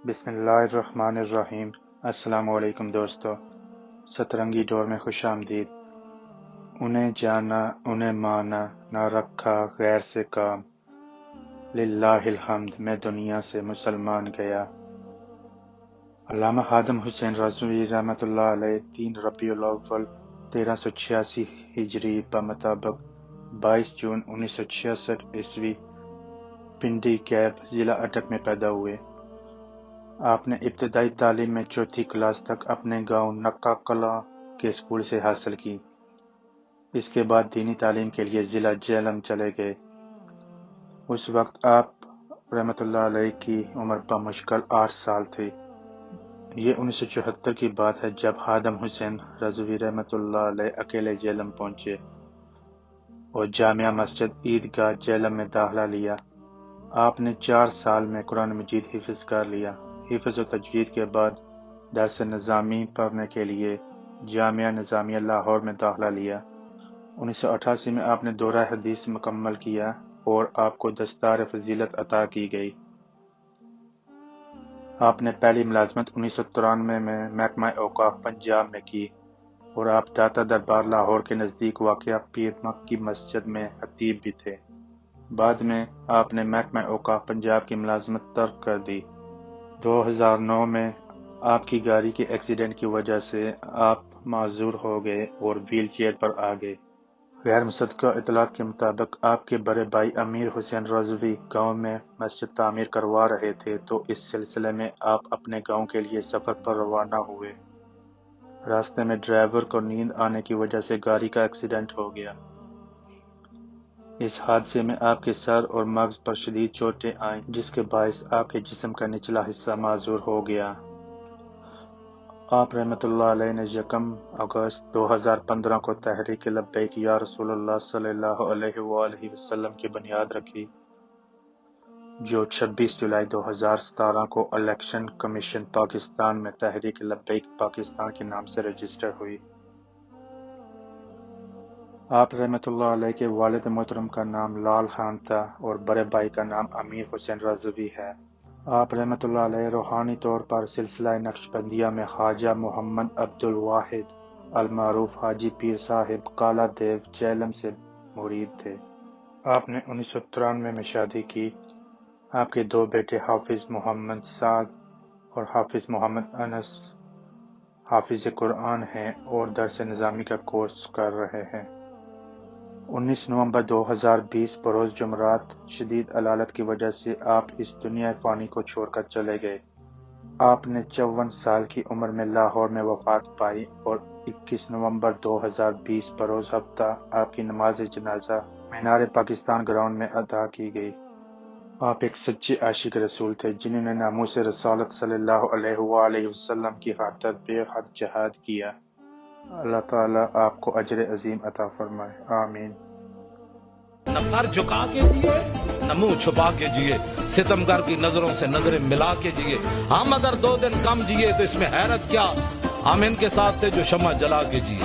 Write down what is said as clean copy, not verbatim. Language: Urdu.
بسم اللہ الرحمن الرحیم۔ السلام علیکم دوستو، سترنگی دور میں خوش آمدید۔ انہیں جانا انہیں مانا، نہ رکھا غیر سے کام، للہ الحمد میں دنیا سے مسلمان گیا۔ علامہ خادم حسین رضوی رحمۃ اللہ علیہ 3 ربیع الاول 1386 ہجری بمطابق 22 جون 1966 عیسوی پنڈی کیب ضلع اٹک میں پیدا ہوئے۔ آپ نے ابتدائی تعلیم میں 4تھی کلاس تک اپنے گاؤں نکا کلاں کے اسکول سے حاصل کی۔ اس کے بعد دینی تعلیم کے لیے ضلع جہلم چلے گئے۔ اس وقت آپ رحمۃ اللہ علیہ کی عمر بمشکل 8 سال تھی۔ یہ 1974 کی بات ہے جب خادم حسین رضوی رحمۃ اللہ علیہ اکیلے جہلم پہنچے اور جامعہ مسجد عیدگاہ جہلم میں داخلہ لیا۔ آپ نے 4 سال میں قرآن مجید حفظ کر لیا۔ حفظ و تجوید کے بعد درس نظامی پڑھنے کے لیے جامعہ نظامیہ لاہور میں داخلہ لیا۔ 1988 میں آپ نے دورہ حدیث مکمل کیا اور آپ کو دستار فضیلت عطا کی گئی۔ آپ نے پہلی ملازمت 1993 میں محکمہ اوقاف پنجاب میں کی اور آپ داتا دربار لاہور کے نزدیک واقع پیر مکی مسجد میں خطیب بھی تھے۔ بعد میں آپ نے محکمہ اوقاف پنجاب کی ملازمت ترک کر دی۔ 2009 میں آپ کی گاڑی کے ایکسیڈنٹ کی وجہ سے آپ معذور ہو گئے اور ویل چیئر پر آ گئے۔ غیر مصدقہ اطلاعات کے مطابق آپ کے بڑے بھائی امیر حسین رضوی گاؤں میں مسجد تعمیر کروا رہے تھے تو اس سلسلے میں آپ اپنے گاؤں کے لیے سفر پر روانہ ہوئے۔ راستے میں ڈرائیور کو نیند آنے کی وجہ سے گاڑی کا ایکسیڈنٹ ہو گیا۔ اس حادثے میں آپ کے سر اور مغز پر شدید چوٹیں آئیں جس کے باعث آپ کے جسم کا نچلا حصہ معذور ہو گیا۔ آپ رحمۃ اللہ علیہ نے 1 اگست 2015 کو تحریک لبیک یا رسول اللہ صلی اللہ علیہ وآلہ وسلم کی بنیاد رکھی، جو 26 جولائی 2017 کو الیکشن کمیشن پاکستان میں تحریک لبیک پاکستان کے نام سے رجسٹر ہوئی۔ آپ رحمۃ اللہ علیہ کے والد محترم کا نام لال خان تھا اور بڑے بھائی کا نام امیر حسین رضوی ہے۔ آپ رحمۃ اللہ علیہ روحانی طور پر سلسلہ نقشبندیہ میں خواجہ محمد عبد الواحد المعروف حاجی پیر صاحب کالا دیو جہلم سے مرید تھے۔ آپ نے 1993 میں شادی کی۔ آپ کے 2 بیٹے حافظ محمد سعد اور حافظ محمد انس حافظ قرآن ہیں اور درس نظامی کا کورس کر رہے ہیں۔ 19 نومبر 2020 بروز جمعرات شدید علالت کی وجہ سے آپ اس دنیا فانی کو چھوڑ کر چلے گئے۔ آپ نے 54 سال کی عمر میں لاہور میں وفات پائی اور 21 نومبر 2020 بروز ہفتہ آپ کی نماز جنازہ مینار پاکستان گراؤنڈ میں ادا کی گئی۔ آپ ایک سچے عاشق رسول تھے جنہوں نے ناموس رسالت صلی اللہ علیہ وآلہ وسلم کی خاطر بے حد جہاد کیا۔ اللہ تعالیٰ آپ کو اجر عظیم عطا فرمائے، آمین۔ نہ سر جھکا کے جیے نہ منہ چھپا کے جیے، ستمگر کی نظروں سے نظریں ملا کے جیے۔ ہم اگر 2 دن کم جیے تو اس میں حیرت کیا، ہم ان کے ساتھ تھے جو شمع جلا کے جیے۔